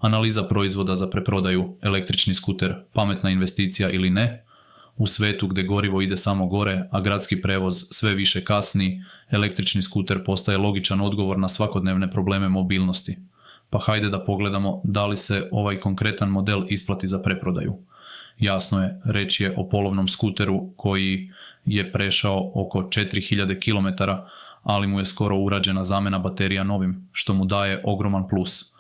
Analiza proizvoda za preprodaju, električni skuter, pametna investicija ili ne? U svetu gdje gorivo ide samo gore, a gradski prevoz sve više kasni, električni skuter postaje logičan odgovor na svakodnevne probleme mobilnosti. Pa hajde da pogledamo da li se ovaj konkretan model isplati za preprodaju. Jasno je, riječ je o polovnom skuteru koji je prešao oko 4000 km, ali mu je skoro urađena zamjena baterija novim, što mu daje ogroman plus.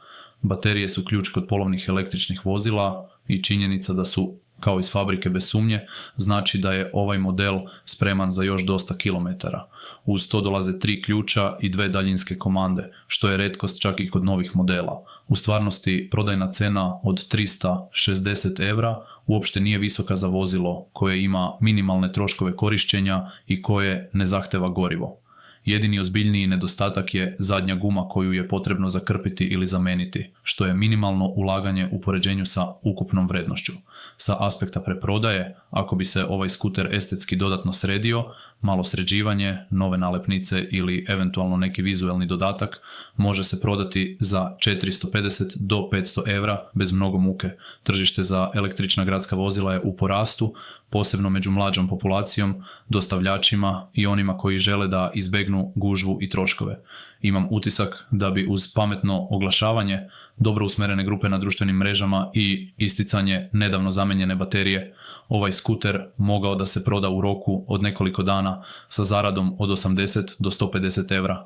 Baterije su ključ kod polovnih električnih vozila i činjenica da su kao iz fabrike bez sumnje, znači da je ovaj model spreman za još dosta kilometara. Uz to dolaze 3 ključa i 2 daljinske komande, što je retkost čak i kod novih modela. U stvarnosti prodajna cena od 360 € uopšte nije visoka za vozilo koje ima minimalne troškove korištenja i koje ne zahteva gorivo. Jedini ozbiljniji nedostatak je zadnja guma koju je potrebno zakrpiti ili zameniti, što je minimalno ulaganje u poređenju sa ukupnom vrednošću. Sa aspekta preprodaje, ako bi se ovaj skuter estetski dodatno sredio, malo sređivanje, nove nalepnice ili eventualno neki vizualni dodatak, može se prodati za 450 do 500 € bez mnogo muke. Tržište za električna gradska vozila je u porastu, posebno među mlađom populacijom, dostavljačima i onima koji žele da izbegnu gužvu i troškove. Imam utisak da bi uz pametno oglašavanje, dobro usmjerene grupe na društvenim mrežama i isticanje nedavno zamenjene baterije, ovaj skuter mogao da se proda u roku od nekoliko dana sa zaradom od 80 do 150 €.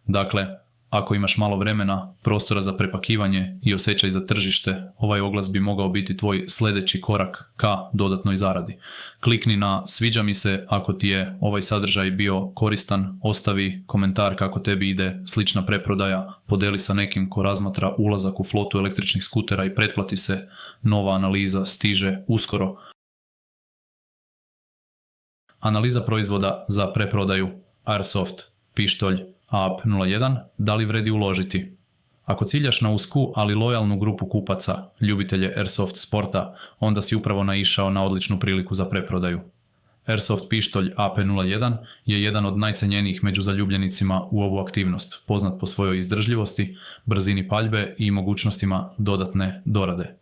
Dakle, ako imaš malo vremena, prostora za prepakivanje i osjećaj za tržište, ovaj oglas bi mogao biti tvoj sljedeći korak ka dodatnoj zaradi. Klikni na sviđa mi se ako ti je ovaj sadržaj bio koristan, ostavi komentar kako tebi ide slična preprodaja, podeli sa nekim ko razmatra ulazak u flotu električnih skutera i pretplati se, nova analiza stiže uskoro. Analiza proizvoda za preprodaju, Airsoft, pištolj, AAP01, da li vredi uložiti? Ako ciljaš na usku, ali lojalnu grupu kupaca, ljubitelje Airsoft sporta, onda si upravo naišao na odličnu priliku za preprodaju. Airsoft pištolj AP01 je jedan od najcenjenijih među zaljubljenicima u ovu aktivnost, poznat po svojoj izdržljivosti, brzini paljbe i mogućnostima dodatne dorade.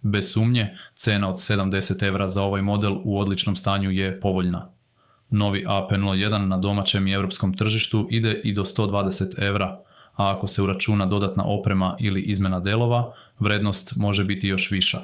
Bez sumnje, cena od 70 € za ovaj model u odličnom stanju je povoljna. Novi AP01 na domaćem i europskom tržištu ide i do 120 €, a ako se uračuna dodatna oprema ili izmjena delova, vrednost može biti još viša.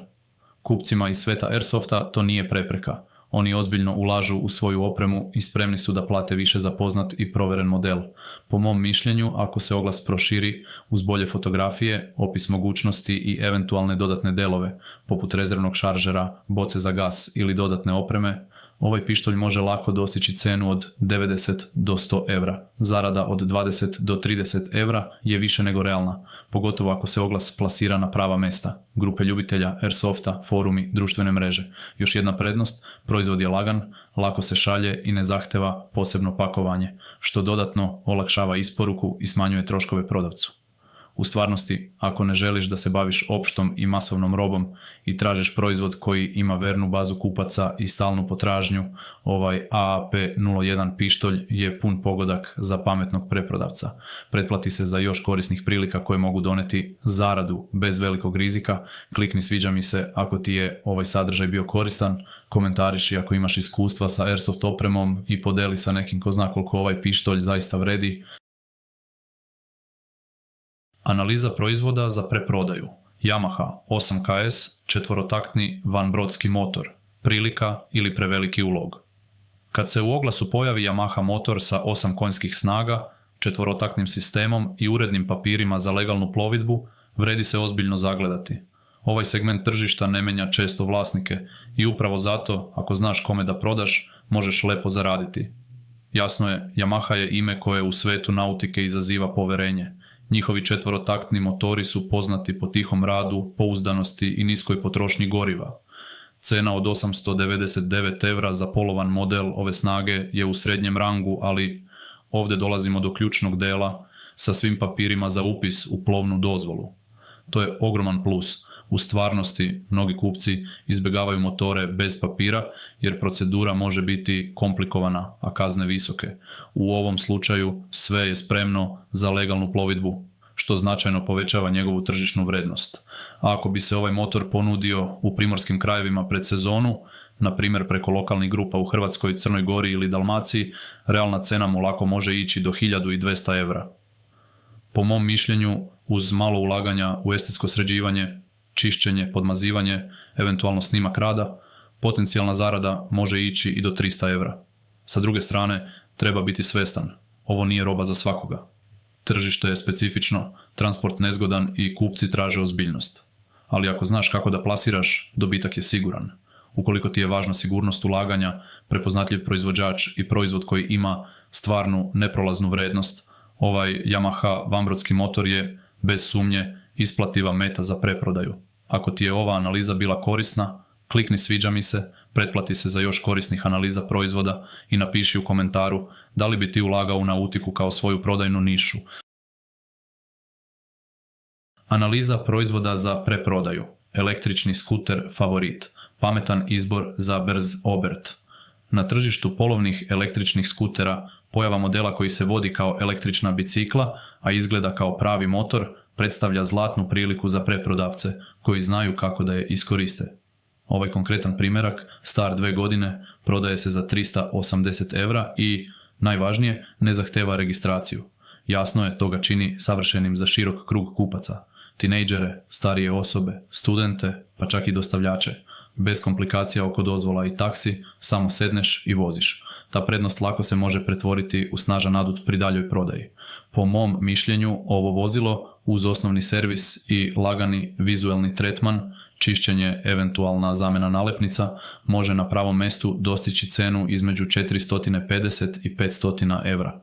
Kupcima iz sveta Airsofta to nije prepreka. Oni ozbiljno ulažu u svoju opremu i spremni su da plate više za poznat i provjeren model. Po mom mišljenju, ako se oglas proširi uz bolje fotografije, opis mogućnosti i eventualne dodatne delove, poput rezervnog šaržera, boce za gas ili dodatne opreme, ovaj pištolj može lako dostići cenu od 90 do 100 €. Zarada od 20 do 30 € je više nego realna, pogotovo ako se oglas plasira na prava mesta, grupe ljubitelja, Airsofta, forumi, društvene mreže. Još jedna prednost, proizvod je lagan, lako se šalje i ne zahteva posebno pakovanje, što dodatno olakšava isporuku i smanjuje troškove prodavcu. U stvarnosti, ako ne želiš da se baviš opštom i masovnom robom i tražiš proizvod koji ima vernu bazu kupaca i stalnu potražnju, ovaj AAP01 pištolj je pun pogodak za pametnog preprodavca. Pretplati se za još korisnih prilika koje mogu doneti zaradu bez velikog rizika. Klikni sviđa mi se ako ti je ovaj sadržaj bio koristan, komentariši ako imaš iskustva sa Airsoft opremom i podeli sa nekim ko zna koliko ovaj pištolj zaista vredi. Analiza proizvoda za preprodaju. Yamaha 8KS, četvorotaktni vanbrodski motor. Prilika ili preveliki ulog. Kad se u oglasu pojavi Yamaha motor sa 8 konjskih snaga, četvorotaktnim sistemom i urednim papirima za legalnu plovidbu, vredi se ozbiljno zagledati. Ovaj segment tržišta ne menja često vlasnike i upravo zato, ako znaš kome da prodaš, možeš lepo zaraditi. Jasno je, Yamaha je ime koje u svetu nautike izaziva poverenje. Njihovi četvorotaktni motori su poznati po tihom radu, pouzdanosti i niskoj potrošnji goriva. Cena od 899 € za polovan model ove snage je u srednjem rangu, ali ovdje dolazimo do ključnog dela sa svim papirima za upis u plovnu dozvolu. To je ogroman plus. U stvarnosti, mnogi kupci izbjegavaju motore bez papira jer procedura može biti komplikovana, a kazne visoke. U ovom slučaju sve je spremno za legalnu plovidbu. što značajno povećava njegovu tržišnu vrednost. A ako bi se ovaj motor ponudio u primorskim krajevima pred sezonu, na primjer preko lokalnih grupa u Hrvatskoj, Crnoj Gori ili Dalmaciji, realna cena mu lako može ići do 1200 eura. Po mom mišljenju, uz malo ulaganja u estetsko sređivanje, čišćenje, podmazivanje, eventualno snimak rada, potencijalna zarada može ići i do 300 eura. Sa druge strane, treba biti svjestan. Ovo nije roba za svakoga. Tržište je specifično, transport nezgodan i kupci traže ozbiljnost. Ali ako znaš kako da plasiraš, dobitak je siguran. Ukoliko ti je važna sigurnost ulaganja, prepoznatljiv proizvođač i proizvod koji ima stvarnu neprolaznu vrednost, ovaj Yamaha vanbrodski motor je, bez sumnje, isplativa meta za preprodaju. Ako ti je ova analiza bila korisna, klikni sviđa mi se, pretplati se za još korisnih analiza proizvoda i napiši u komentaru da li bi ti ulagao u nautiku kao svoju prodajnu nišu. Analiza proizvoda za preprodaju. Električni skuter favorit. Pametan izbor za brz obrt. Na tržištu polovnih električnih skutera pojava modela koji se vodi kao električna bicikla, a izgleda kao pravi motor, predstavlja zlatnu priliku za preprodavce koji znaju kako da je iskoriste. Ovaj konkretan primjerak, star 2 godine, prodaje se za 380 eura i, najvažnije, ne zahteva registraciju. Jasno je, to ga čini savršenim za širok krug kupaca. Tinejdžere, starije osobe, studente, pa čak i dostavljače. Bez komplikacija oko dozvola i taksi, samo sedneš i voziš. Ta prednost lako se može pretvoriti u snažan adut pri daljoj prodaji. Po mom mišljenju, ovo vozilo, uz osnovni servis i lagani vizualni tretman, čišćenje, eventualna zamjena nalepnica, može na pravom mjestu dostići cenu između 450 i 500 eura.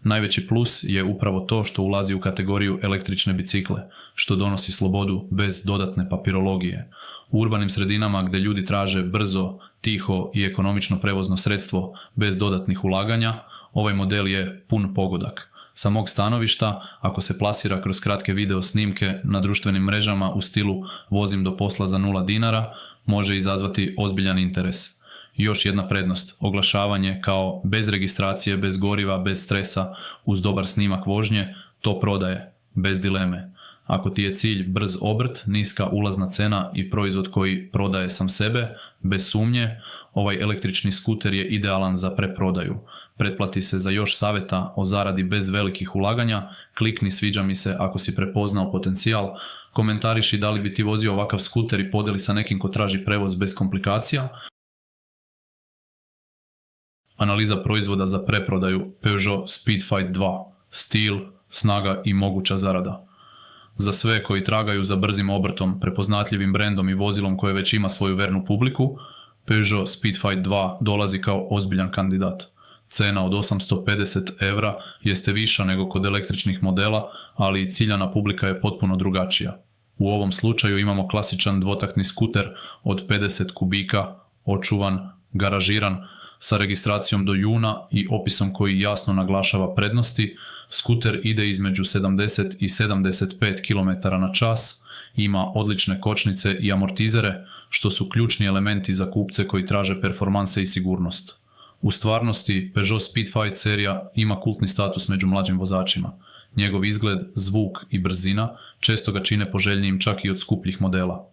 Najveći plus je upravo to što ulazi u kategoriju električne bicikle, što donosi slobodu bez dodatne papirologije. U urbanim sredinama gdje ljudi traže brzo, tiho i ekonomično prevozno sredstvo bez dodatnih ulaganja, ovaj model je pun pogodak. Sa mog stanovišta, ako se plasira kroz kratke video snimke na društvenim mrežama u stilu vozim do posla za 0 dinara, može izazvati ozbiljan interes. Još jedna prednost, oglašavanje kao bez registracije, bez goriva, bez stresa, uz dobar snimak vožnje, to prodaje, bez dileme. Ako ti je cilj brz obrt, niska ulazna cena i proizvod koji prodaje sam sebe, bez sumnje, ovaj električni skuter je idealan za preprodaju. Pretplati se za još savjeta o zaradi bez velikih ulaganja, klikni sviđa mi se ako si prepoznao potencijal, komentariši da li bi ti vozio ovakav skuter i podeli sa nekim ko traži prevoz bez komplikacija. Analiza proizvoda za preprodaju Peugeot Speedfight 2. Stil, snaga i moguća zarada. Za sve koji tragaju za brzim obrtom, prepoznatljivim brendom i vozilom koje već ima svoju vernu publiku, Peugeot Speedfight 2 dolazi kao ozbiljan kandidat. Cena od 850 eura jeste viša nego kod električnih modela, ali i ciljana publika je potpuno drugačija. U ovom slučaju imamo klasičan dvotaktni skuter od 50 kubika, očuvan, garažiran, sa registracijom do juna i opisom koji jasno naglašava prednosti. Skuter ide između 70 i 75 km/h, ima odlične kočnice i amortizere, što su ključni elementi za kupce koji traže performanse i sigurnost. U stvarnosti, Peugeot Speedfight serija ima kultni status među mlađim vozačima. Njegov izgled, zvuk i brzina često ga čine poželjnijim čak i od skupljih modela.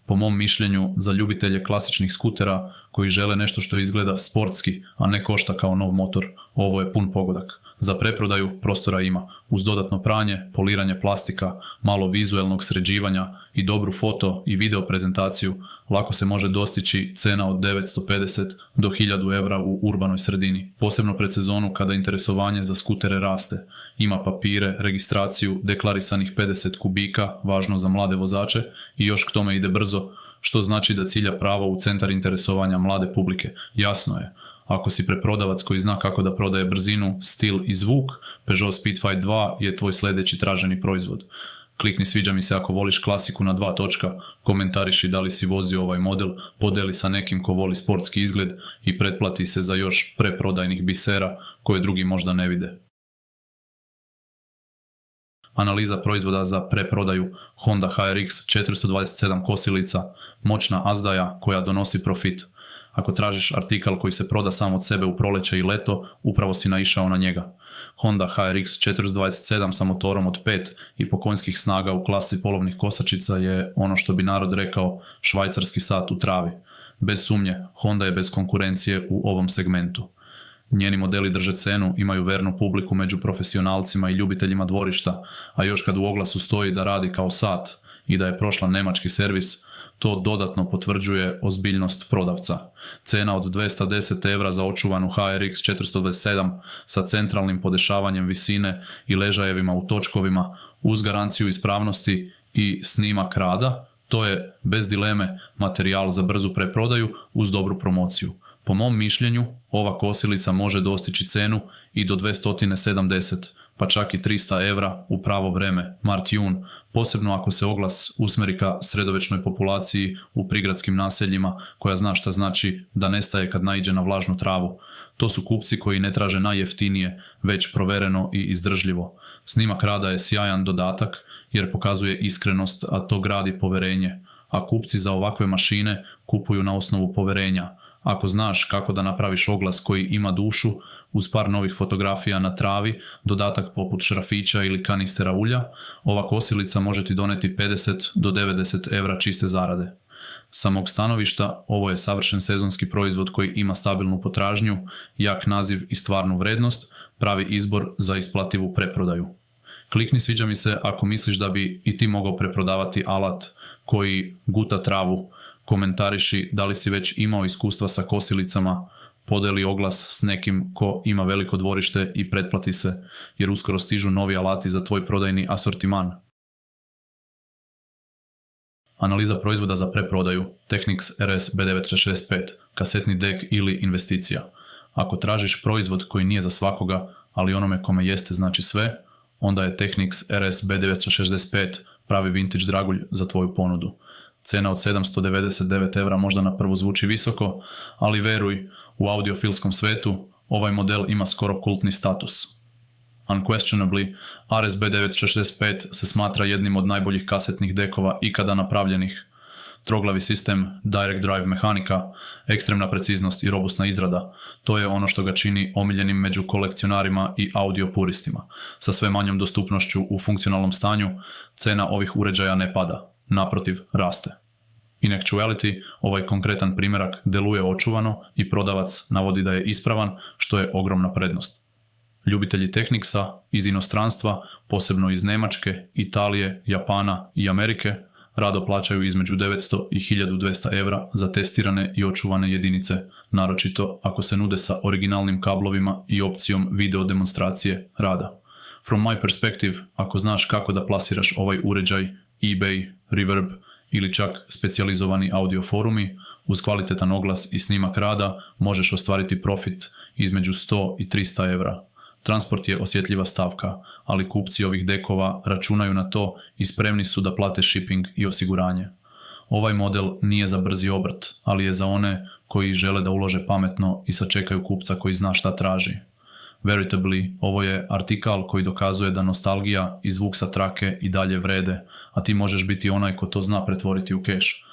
Po mom mišljenju, za ljubitelje klasičnih skutera koji žele nešto što izgleda sportski, a ne košta kao nov motor, ovo je pun pogodak. Za preprodaju prostora ima, uz dodatno pranje, poliranje plastika, malo vizualnog sređivanja i dobru foto i video prezentaciju, lako se može dostići cena od 950 do 1000 eura u urbanoj sredini, posebno pred sezonu kada interesovanje za skutere raste. Ima papire, registraciju, deklarisanih 50 kubika, važno za mlade vozače, i još k tome ide brzo, što znači da cilja pravo u centar interesovanja mlade publike. Jasno je, ako si preprodavac koji zna kako da prodaje brzinu, stil i zvuk, Peugeot Speedfight 2 je tvoj sljedeći traženi proizvod. Klikni sviđa mi se ako voliš klasiku na 2 točka, komentariši da li si vozio ovaj model, podeli sa nekim ko voli sportski izgled i pretplati se za još preprodajnih bisera koje drugi možda ne vide. Analiza proizvoda za preprodaju Honda HRX 427 kosilica, moćna azdaja koja donosi profit. Ako tražiš artikal koji se proda sam od sebe u proljeće i leto, upravo si naišao na njega. Honda HRX 427 sa motorom od 5 i po konjskih snaga u klasi polovnih kosačica je ono što bi narod rekao švajcarski sat u travi. Bez sumnje, Honda je bez konkurencije u ovom segmentu. Njeni modeli drže cenu, imaju vernu publiku među profesionalcima i ljubiteljima dvorišta, a još kad u oglasu stoji da radi kao sat i da je prošla njemački servis, to dodatno potvrđuje ozbiljnost prodavca. Cena od 210 € za očuvanu HRX 427 sa centralnim podešavanjem visine i ležajevima u točkovima uz garanciju ispravnosti i snimak rada, to je bez dileme materijal za brzu preprodaju uz dobru promociju. Po mom mišljenju, ova kosilica može dostići cenu i do 270, pa čak i 300 € u pravo vreme, mart-jun, posebno ako se oglas usmeri ka sredovečnoj populaciji u prigradskim naseljima koja zna šta znači da nestaje kad naiđe na vlažnu travu. To su kupci koji ne traže najjeftinije, već provereno i izdržljivo. Snimak rada je sjajan dodatak jer pokazuje iskrenost, a to gradi poverenje. A kupci za ovakve mašine kupuju na osnovu poverenja. Ako znaš kako da napraviš oglas koji ima dušu, uz par novih fotografija na travi, dodatak poput šrafića ili kanistera ulja, ova kosilica može ti doneti 50 do 90 € čiste zarade. Sa mog stanovišta, ovo je savršen sezonski proizvod koji ima stabilnu potražnju, jak naziv i stvarnu vrednost, pravi izbor za isplativu preprodaju. Klikni sviđa mi se ako misliš da bi i ti mogao preprodavati alat koji guta travu, komentariši da li si već imao iskustva sa kosilicama, podeli oglas s nekim ko ima veliko dvorište i pretplati se, jer uskoro stižu novi alati za tvoj prodajni asortiman. Analiza proizvoda za preprodaju, Technics RS B965, kasetni dek ili investicija. Ako tražiš proizvod koji nije za svakoga, ali onome kome jeste znači sve, onda je Technics RS B965 pravi vintage dragulj za tvoju ponudu. Cena od 799 € možda na prvu zvuči visoko, ali veruj, u audiofilskom svetu ovaj model ima skoro kultni status. Unquestionably, RS B965 se smatra jednim od najboljih kasetnih dekova ikada napravljenih. Troglavi sistem, direct drive mehanika, ekstremna preciznost i robustna izrada, to je ono što ga čini omiljenim među kolekcionarima i audio puristima. Sa sve manjom dostupnošću u funkcionalnom stanju, cena ovih uređaja ne pada, naprotiv, raste. In actuality, ovaj konkretan primjerak deluje očuvano i prodavac navodi da je ispravan, što je ogromna prednost. Ljubitelji Technicsa iz inostranstva, posebno iz Njemačke, Italije, Japana i Amerike, rado plaćaju između 900 i 1200 € za testirane i očuvane jedinice, naročito ako se nude sa originalnim kablovima i opcijom video demonstracije rada. From my perspective, ako znaš kako da plasiraš ovaj uređaj, eBay, Reverb ili čak specijalizovani audio forumi, uz kvalitetan oglas i snimak rada možeš ostvariti profit između 100 i 300 €. Transport je osjetljiva stavka, ali kupci ovih dekova računaju na to i spremni su da plate shipping i osiguranje. Ovaj model nije za brzi obrt, ali je za one koji žele da ulože pametno i sačekaju kupca koji zna šta traži. Veritably, ovo je artikal koji dokazuje da nostalgija i zvuk sa trake i dalje vrede, a ti možeš biti onaj ko to zna pretvoriti u keš.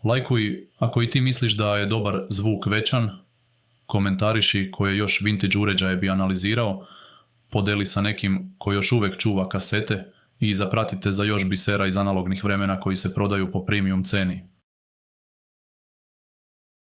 Lajkuj ako i ti misliš da je dobar zvuk većan, komentariši koje još vintage uređaje bi analizirao, podeli sa nekim koji još uvijek čuva kasete i zapratite za još bisera iz analognih vremena koji se prodaju po premium ceni.